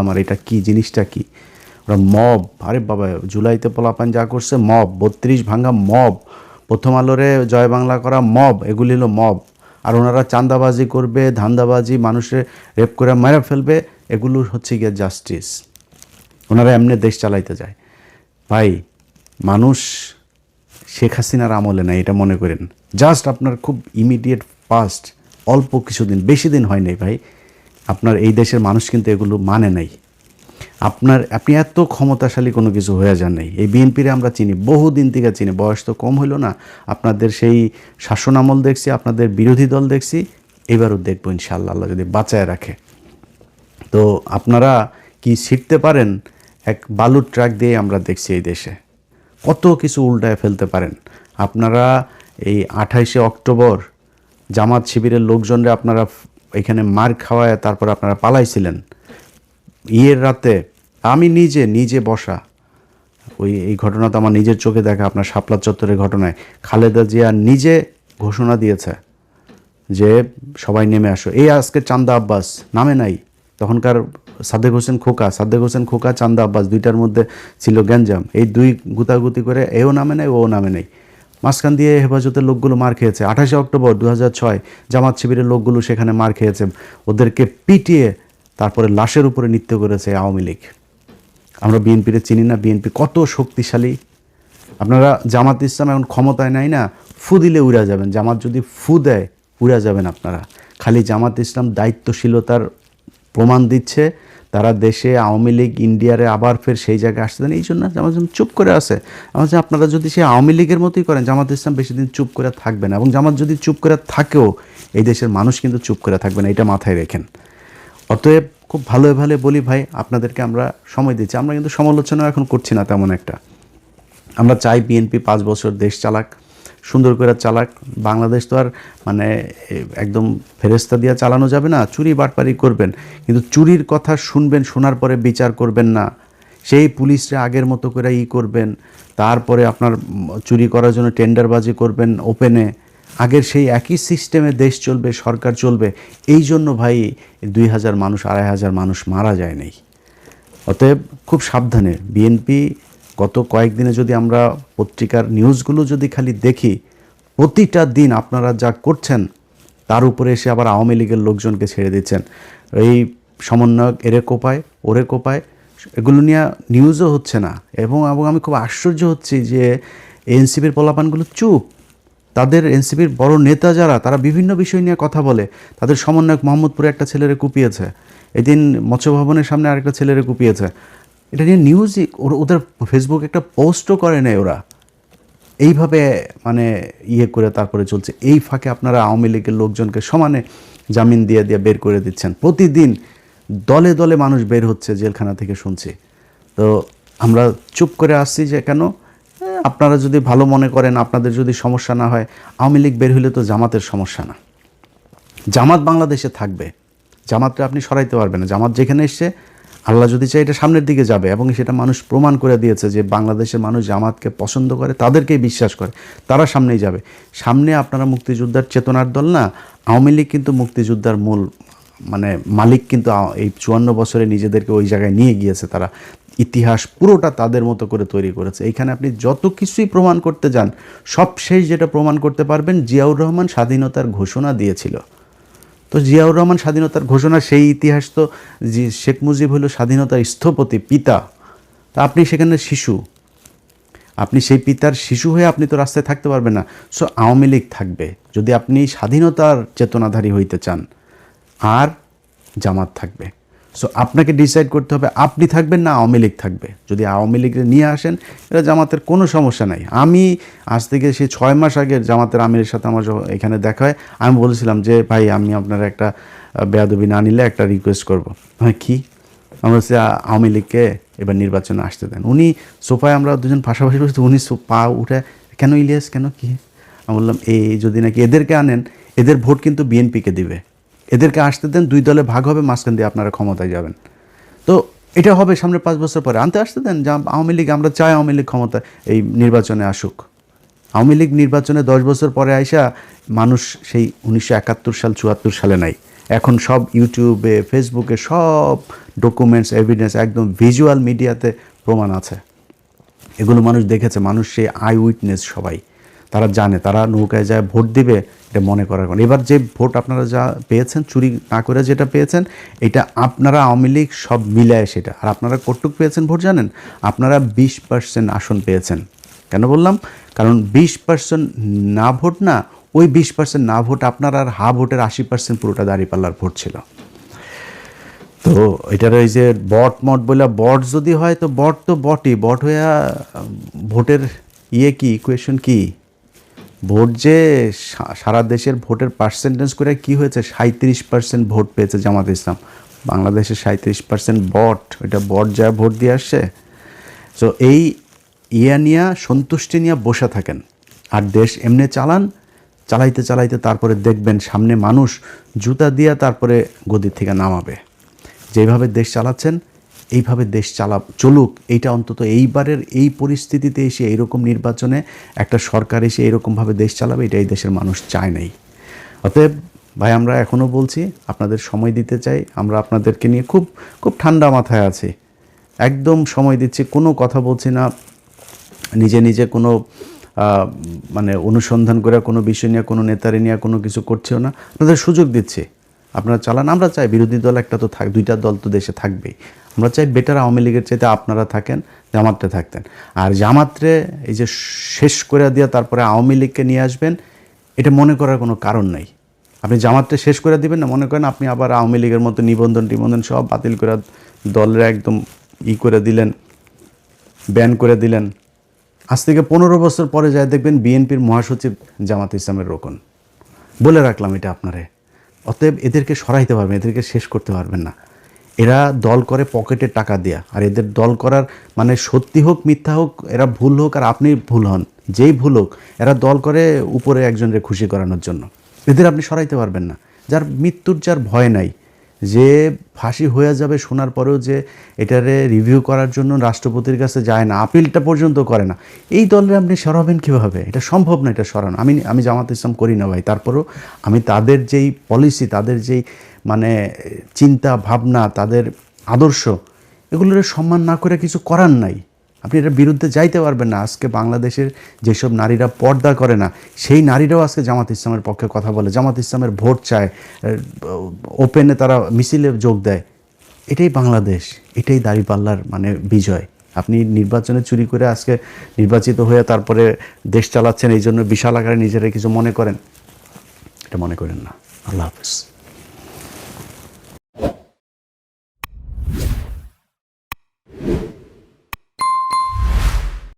আমার এটা কি জিনিসটা কি ওরা মব আরে বাবা জুলাইতে পোলাপান যা করছে মব ৩২ ভাঙা মব প্রথম আলোরে জয় বাংলা করা মব এগুলি হলো মব আর ওনারা চাঁদাবাজি করবে ধান্দাবাজি মানুষের রেপ করে মেরে ফেলবে এগুলো হচ্ছে গিয়ে জাস্টিস ওনারা এমনি দেশ চালাইতে যায় ভাই মানুষ শেখ হাসিনার আমলে নাই এটা মনে করেন জাস্ট আপনার খুব ইমিডিয়েট পাস্ট অল্প কিছুদিন বেশি দিন হয় নাই ভাই আপনার এই দেশের মানুষ কিন্তু এগুলো মানে নাই আপনি এত ক্ষমতাশালী কোনো কিছু হয়ে যান নাই এই বিএনপিরে আমরা চিনি বহুদিন থেকে চিনি বয়স তো কম হইল না আপনাদের সেই শাসন আমল দেখছি আপনাদের বিরোধী দল দেখছি এবারও দেখবো ইনশাআল্লাহ আল্লাহ যদি বাঁচায় রাখে তো আপনারা কি শিখতে পারেন এক বালুর ট্রাক দিয়ে আমরা দেখছি এই দেশে কত কিছু উল্টায় ফেলতে পারেন আপনারা এই ২৮শে অক্টোবর জামাত শিবিরের লোকজনরা আপনারা এখানে মার খাওয়ায় তারপর আপনারা পালাইছিলেন ইয়ের রাতে আমি নিজে বসা এই ঘটনা তো আমার নিজের চোখে দেখা আপনার শাপলা চত্বরের ঘটনায় খালেদা জিয়া নিজে ঘোষণা দিয়েছে যে সবাই নেমে আসো এই আজকে চান্দা আব্বাস নামে নাই তখনকার সাদেক হোসেন খোকা চান্দা আব্বাস দুইটার মধ্যে ছিল গ্যাঞ্জাম এই দুই গুতাগুতি করে এও নামে নাই ও নামে নাই মাঝখান দিয়ে হেফাজতের লোকগুলো মার খেয়েছে ২৮শে অক্টোবর ২০০৬ জামাত শিবিরের লোকগুলো সেখানে মার খেয়েছে ওদেরকে পিটিয়ে তারপরে লাশের উপরে নৃত্য করেছে আওয়ামী লীগ আমরা বিএনপিরে চিনি না বিএনপি কত শক্তিশালী আপনারা জামাত ইসলাম এখন ক্ষমতায় নাই না ফু দিলে উড়া যাবেন জামাত যদি ফু দেয় উড়া যাবেন আপনারা খালি জামাত ইসলাম দায়িত্বশীলতার প্রমাণ দিচ্ছে তারা দেশে আওয়ামী লীগ ইন্ডিয়ারে আবার ফের সেই জায়গায় আসতে দেন এই জন্য জামাত ইসলাম চুপ করে আছে আমার আপনারা যদি সেই আওয়ামী লীগের মতোই করেন জামাত ইসলাম বেশি দিন চুপ করে থাকবে না এবং জামাত যদি চুপ করে থাকেও এই দেশের মানুষ কিন্তু চুপ করে থাকবে না এটা মাথায় রেখেন অতএব খুব ভালো বলি ভাই আপনাদেরকে আমরা সময় দিচ্ছি আমরা কিন্তু সমালোচনা এখন করছি না তেমন একটা আমরা চাই বিএনপি ৫ বছর দেশ চালাক সুন্দর করে চালাক বাংলাদেশ তো আর মানে একদম ফেরেস্তা দিয়ে চালানো যাবে না চুরি বাটপারি করবেন কিন্তু চুরির কথা শুনবেন শোনার পরে বিচার করবেন না সেই পুলিশরা আগের মতো করে করবেন তারপরে আপনার চুরি করার জন্য টেন্ডারবাজি করবেন ওপেনে আগের সেই একই সিস্টেমে দেশ চলবে সরকার চলবে এই জন্য ভাই ২,০০০ মানুষ ২,৫০০ মানুষ মারা যায় নাই অতএব খুব সাবধানে বিএনপি গত কয়েকদিনে যদি আমরা পত্রিকার নিউজগুলো যদি খালি দেখি প্রতিটা দিন আপনারা যা করছেন তার উপরে এসে আবার আওয়ামী লীগের লোকজনকে ছেড়ে দিচ্ছেন এই সমন্বয়ক এরে কোপায় ওরে কোপায় এগুলো নিয়ে নিউজও হচ্ছে না এবং আমি খুব আশ্চর্য হচ্ছি যে এনসিপির পোলাপানগুলো চুপ তাদের এনসিপির বড় নেতা যারা তারা বিভিন্ন বিষয় নিয়ে কথা বলে তাদের সমন্বয়ক মোহাম্মদপুরে একটা ছেলেরে কুপিয়েছে এদিন মৎস্য ভবনের সামনে আরেকটা ছেলেরে কুপিয়েছে এটা নিয়ে নিউজই ওদের ফেসবুকে একটা পোস্টও করে নেয় ওরা এইভাবে মানে করে তারপরে চলছে এই ফাঁকে আপনারা আওয়ামী লীগের লোকজনকে সমানে জামিন দিয়ে বের করে দিচ্ছেন প্রতিদিন দলে দলে মানুষ বের হচ্ছে জেলখানা থেকে শুনছি তো আমরা চুপ করে আসছি যে কেন আপনারা যদি ভালো মনে করেন আপনাদের যদি সমস্যা না হয় আওয়ামী লীগ বের হলে তো জামাতের সমস্যা না জামাত বাংলাদেশে থাকবে জামাতটা আপনি সরাইতে পারবেন না জামাত যেখানে এসছে আল্লাহ যদি চাই এটা সামনের দিকে যাবে এবং সেটা মানুষ প্রমাণ করে দিয়েছে যে বাংলাদেশের মানুষ জামাতকে পছন্দ করে তাদেরকেই বিশ্বাস করে তারা সামনেই যাবে সামনে আপনারা মুক্তিযোদ্ধার চেতনার দল না আওয়ামী লীগ কিন্তু মুক্তিযোদ্ধার মূল মানে মালিক কিন্তু এই ৫৪ বছরে নিজেদেরকে ওই জায়গায় নিয়ে গিয়েছে তারা ইতিহাস পুরোটা তাদের মতো করে তৈরি করেছে এইখানে আপনি যত কিছুই প্রমাণ করতে যান সবশেষ যেটা প্রমাণ করতে পারবেন জিয়াউর রহমান স্বাধীনতার ঘোষণা দিয়েছিল তো জিয়াউর রহমান স্বাধীনতার ঘোষণা সেই ইতিহাস তো শেখ মুজিব হলো স্বাধীনতার স্থপতি পিতা তা আপনি সেখানে শিশু আপনি সেই পিতার শিশু হয়ে আপনি তো রাস্তায় থাকতে পারবেন না সো আওয়ামী লীগ থাকবে যদি আপনি স্বাধীনতার চেতনাধারী হইতে চান আর জামাত থাকবে সো আপনাকে ডিসাইড করতে হবে আপনি থাকবেন না আওয়ামী লীগ থাকবে যদি আওয়ামী লীগকে নিয়ে আসেন এটা জামাতের কোনো সমস্যা নাই আমি আজ থেকে সেই ৬ মাস আগের জামাতের আমিরের সাথে আমার এখানে দেখা হয় আমি বলেছিলাম যে ভাই আমি আপনার একটা বেয়াদবি না নিলে একটা রিকোয়েস্ট করবো হ্যাঁ কী আমরা হচ্ছে আওয়ামী লীগকে এবার নির্বাচনে আসতে দেন উনি সোফায় আমরা দুজন পাশাপাশি বসে উনি পা উঠে কেন ইলিয়াস কেন কী আমি বললাম এই যদি নাকি এদেরকে আনেন এদের ভোট কিন্তু বিএনপিকে দিবে এদেরকে আসতে দেন ২ দলে ভাগ হবে মাঝখান দিয়ে আপনারা ক্ষমতায় যাবেন তো এটা হবে সামনে ৫ বছর পরে আনতে আসতে দেন যা আওয়ামী লীগ আমরা চাই আওয়ামী লীগ ক্ষমতা এই নির্বাচনে আসুক আওয়ামী লীগ নির্বাচনে ১০ বছর পরে আইসা মানুষ সেই ১৯৭১ সাল ৭৪ সালে নাই এখন সব ইউটিউবে, ফেসবুকে সব ডকুমেন্টস, এভিডেন্স, একদম ভিজুয়াল মিডিয়াতে প্রমাণ আছে। এগুলো মানুষ দেখেছে, মানুষ সে আই উইটনেস সবাই, তারা জানে, তারা নৌকায় যায় ভোট দিবে, এটা মনে করার কারণ। এবার যে ভোট আপনারা যা পেয়েছেন, চুরি না করে যেটা পেয়েছেন, এটা আপনারা আওয়ামী লীগ সব মিলায় সেটা। আর আপনারা কতটুক পেয়েছেন ভোট জানেন? আপনারা 20% আসন পেয়েছেন। কেন বললাম? কারণ 20% না ভোট না, ওই 20% না ভোট আপনার, আর হা ভোটের 80% পুরোটা দাঁড়িপাল্লার ভোট ছিল। তো এটার ওই যে বট মট বলে, বট যদি হয় তো বট তো বটই, বট হইয়া ভোটের কি ইকুয়েশন কি, ভোট যে সারা দেশের ভোটের পার্সেন্টেজ করে কি হয়েছে, 37% ভোট পেয়েছে জামাত ইসলাম। বাংলাদেশে 37% বট, ওইটা বট যা ভোট দিয়ে আসছে। তো এই নিয়ে সন্তুষ্টি নিয়ে বসে থাকেন আর দেশ এমনি চালান, চালাইতে চালাইতে তারপরে দেখবেন সামনে মানুষ জুতা দিয়া তারপরে গদির থেকে নামাবে। যেভাবে দেশ চালাচ্ছেন এইভাবে দেশ চলুক, এইটা অন্তত এইবারের এই পরিস্থিতিতে এসে, এইরকম নির্বাচনে একটা সরকার এসে এরকমভাবে দেশ চালাবে, এটা এই দেশের মানুষ চায় নাই। অতএব ভাই, আমরা এখনও বলছি, আপনাদের সময় দিতে চাই। আমরা আপনাদেরকে নিয়ে খুব খুব ঠান্ডা মাথায় আছি, একদম সময় দিচ্ছি, কোনো কথা বলছি না, নিজে নিজে কোনো মানে অনুসন্ধান করে কোনো বিষয় নিয়ে, কোনো নেতারে নিয়ে কোনো কিছু করছেও না। আপনাদের সুযোগ দিচ্ছি, আপনারা চালান। আমরা চাই বিরোধী দল একটা তো দুইটা দল তো দেশে থাকবেই। আমরা চাই বেটার আওয়ামী লীগের চাইতে আপনারা থাকেন, জামাতে থাকতেন। আর জামাতরে এই যে শেষ করে দিয়ে তারপরে আওয়ামী লীগকে নিয়ে আসবেন, এটা মনে করার কোনো কারণ নাই। আপনি জামাতটা শেষ করে দিবেন না, মনে করেন আপনি আবার আওয়ামী লীগের মতো নিবন্ধন সব বাতিল করে দলের একদম করে দিলেন, ব্যান করে দিলেন। আজ থেকে 15 বছর পরে যায় দেখবেন বিএনপির মহাসচিব জামাত ইসলামের রোকন। বলে রাখলাম এটা আপনারে। অতএব এদেরকে সরাইতে পারবেন, এদেরকে শেষ করতে পারবেন না। এরা দল করে পকেটে টাকা দেয়া, আর এদের দল করার মানে সত্যি হোক মিথ্যা হোক, এরা ভুল হোক আর আপনি ভুল হন, যেই ভুল হোক, এরা দল করে উপরে একজনকে খুশি করানোর জন্য। এদের আপনি সরাইতে পারবেন না। যার মৃত্যুর যার ভয় নাই, যে ফাঁসি হয়ে যাবে শোনার পরেও যে এটারে রিভিউ করার জন্য রাষ্ট্রপতির কাছে যায় না, আপিলটা পর্যন্ত করে না, এই দলে আপনি সরাবেন কীভাবে? এটা সম্ভব না, এটা সরানো। আমি জামাত ইসলাম করি না ভাই, তারপরেও আমি তাদের যেই পলিসি, তাদের যেই মানে চিন্তা ভাবনা, তাদের আদর্শ, এগুলোর সম্মান না করে কিছু করার নাই। আপনি এটার বিরুদ্ধে যাইতে পারবেন না। আজকে বাংলাদেশের যেসব নারীরা পর্দা করে না, সেই নারীরাও আজকে জামাত ইসলামের পক্ষে কথা বলে, জামাত ইসলামের ভোট চায়, ওপেনে তারা মিছিলে যোগ দেয়। এটাই বাংলাদেশ, এটাই দাঁড়িপাল্লার মানে বিজয়। আপনি নির্বাচনে চুরি করে আজকে নির্বাচিত হয়ে তারপরে দেশ চালাচ্ছেন, এই জন্য বিশাল আকারে নিজেরা কিছু মনে করেন, এটা মনে করেন না। আল্লাহ হাফেজ।